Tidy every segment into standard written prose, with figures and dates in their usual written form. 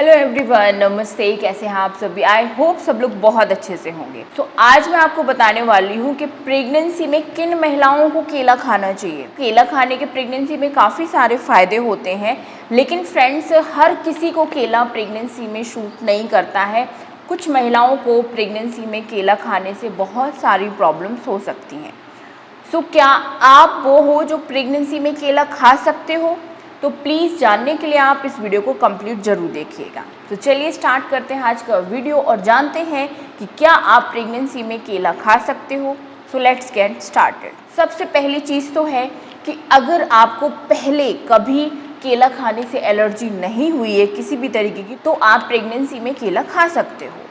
Hello everyone, नमस्ते। कैसे हैं आप सभी? आई होप सब लोग बहुत अच्छे से होंगे। तो आज मैं आपको बताने वाली हूँ कि प्रेगनेंसी में किन महिलाओं को केला खाना चाहिए। केला खाने के प्रेगनेंसी में काफ़ी सारे फ़ायदे होते हैं, लेकिन फ्रेंड्स हर किसी को केला प्रेगनेंसी में शूट नहीं करता है। कुछ महिलाओं को प्रेगनेंसी में केला खाने से बहुत सारी प्रॉब्लम्स हो सकती हैं। सो क्या आप वो हो जो प्रेगनेंसी में केला खा सकते हो? तो प्लीज़ जानने के लिए आप इस वीडियो को कंप्लीट ज़रूर देखिएगा। तो चलिए स्टार्ट करते हैं आज का वीडियो और जानते हैं कि क्या आप प्रेगनेंसी में केला खा सकते हो। So let's get started. सबसे पहली चीज़ तो है कि अगर आपको पहले कभी केला खाने से एलर्जी नहीं हुई है किसी भी तरीके की, तो आप प्रेगनेंसी में केला खा सकते हो।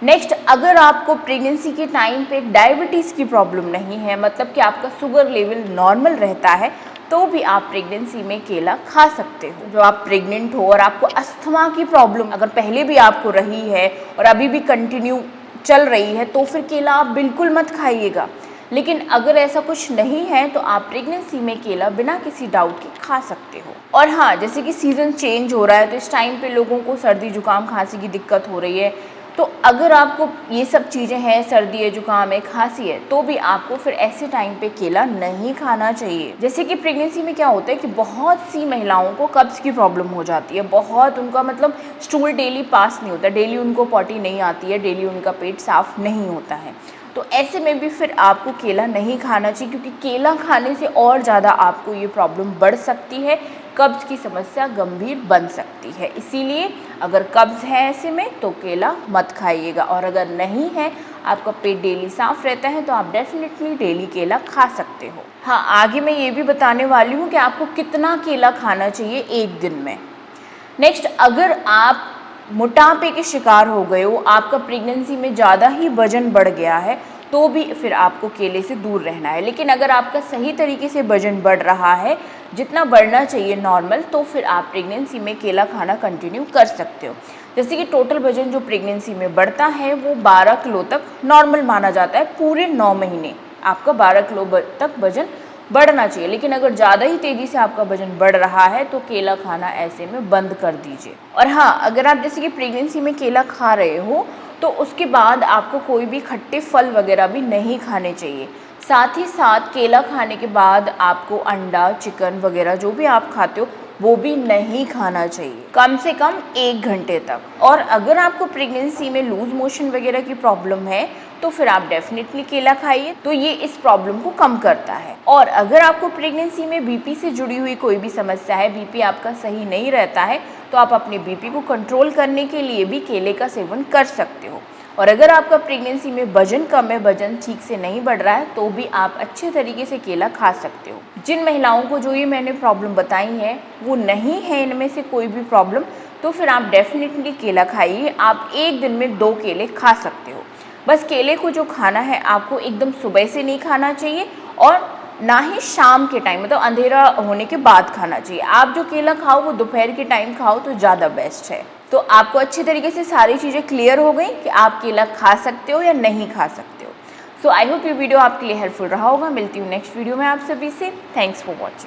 नेक्स्ट, अगर आपको प्रेगनेंसी के टाइम पे डायबिटीज़ की प्रॉब्लम नहीं है, मतलब कि आपका शुगर लेवल नॉर्मल रहता है, तो भी आप प्रेगनेंसी में केला खा सकते हो। जो आप प्रेग्नेंट हो और आपको अस्थमा की प्रॉब्लम अगर पहले भी आपको रही है और अभी भी कंटिन्यू चल रही है, तो फिर केला आप बिल्कुल मत खाइएगा। लेकिन अगर ऐसा कुछ नहीं है तो आप प्रेगनेंसी में केला बिना किसी डाउट के खा सकते हो। और हाँ, जैसे कि सीज़न चेंज हो रहा है तो इस टाइम पे लोगों को सर्दी जुकाम खांसी की दिक्कत हो रही है, तो अगर आपको ये सब चीज़ें हैं, सर्दी है, जुकाम है, खांसी है, तो भी आपको फिर ऐसे टाइम पे केला नहीं खाना चाहिए। जैसे कि प्रेगनेंसी में क्या होता है कि बहुत सी महिलाओं को कब्ज़ की प्रॉब्लम हो जाती है। बहुत उनका मतलब स्टूल डेली पास नहीं होता, डेली उनको पॉटी नहीं आती है, डेली उनका पेट साफ नहीं होता है। तो ऐसे में भी फिर आपको केला नहीं खाना चाहिए, क्योंकि केला खाने से और ज़्यादा आपको ये प्रॉब्लम बढ़ सकती है, कब्ज़ की समस्या गंभीर बन सकती है। इसीलिए अगर कब्ज़ है ऐसे में तो केला मत खाइएगा, और अगर नहीं है, आपका पेट डेली साफ़ रहता है, तो आप डेफिनेटली डेली केला खा सकते हो। हाँ, आगे मैं ये भी बताने वाली हूँ कि आपको कितना केला खाना चाहिए एक दिन में। नेक्स्ट, अगर आप मोटापे के शिकार हो गए हो, आपका प्रेगनेंसी में ज़्यादा ही वजन बढ़ गया है, तो भी फिर आपको केले से दूर रहना है। लेकिन अगर आपका सही तरीके से वजन बढ़ रहा है, जितना बढ़ना चाहिए नॉर्मल, तो फिर आप प्रेगनेंसी में केला खाना कंटिन्यू कर सकते हो। जैसे कि टोटल वजन जो प्रेगनेंसी में बढ़ता है वो 12 किलो तक नॉर्मल माना जाता है। पूरे 9 महीने आपका 12 किलो तक वजन बढ़ना चाहिए। लेकिन अगर ज़्यादा ही तेज़ी से आपका वजन बढ़ रहा है तो केला खाना ऐसे में बंद कर दीजिए। और हाँ, अगर आप जैसे कि प्रेगनेंसी में केला खा रहे हो तो उसके बाद आपको कोई भी खट्टे फल वगैरह भी नहीं खाने चाहिए। साथ ही साथ केला खाने के बाद आपको अंडा, चिकन वगैरह जो भी आप खाते हो वो भी नहीं खाना चाहिए, कम से कम 1 घंटे तक। और अगर आपको प्रेगनेंसी में लूज मोशन वगैरह की प्रॉब्लम है तो फिर आप डेफिनेटली केला खाइए, तो ये इस प्रॉब्लम को कम करता है। और अगर आपको प्रेगनेंसी में बीपी से जुड़ी हुई कोई भी समस्या है, बीपी आपका सही नहीं रहता है, तो आप अपने बीपी को कंट्रोल करने के लिए भी केले का सेवन कर सकते हो। और अगर आपका प्रेगनेंसी में वजन कम है, वजन ठीक से नहीं बढ़ रहा है, तो भी आप अच्छे तरीके से केला खा सकते हो। जिन महिलाओं को जो ये मैंने प्रॉब्लम बताई है वो नहीं है इनमें से कोई भी प्रॉब्लम, तो फिर आप डेफिनेटली केला खाइए। आप एक दिन में 2 केले खा सकते हो। बस केले को जो खाना है आपको एकदम सुबह से नहीं खाना चाहिए, और ना ही शाम के टाइम, मतलब अंधेरा होने के बाद खाना चाहिए। आप जो केला खाओ वो दोपहर के टाइम खाओ तो ज़्यादा बेस्ट है। तो आपको अच्छे तरीके से सारी चीज़ें क्लियर हो गई कि आप केला खा सकते हो या नहीं खा सकते हो। सो आई होप ये वीडियो आपके लिए हेल्पफुल रहा होगा। मिलती हूँ नेक्स्ट वीडियो में आप सभी से। Thanks for watching.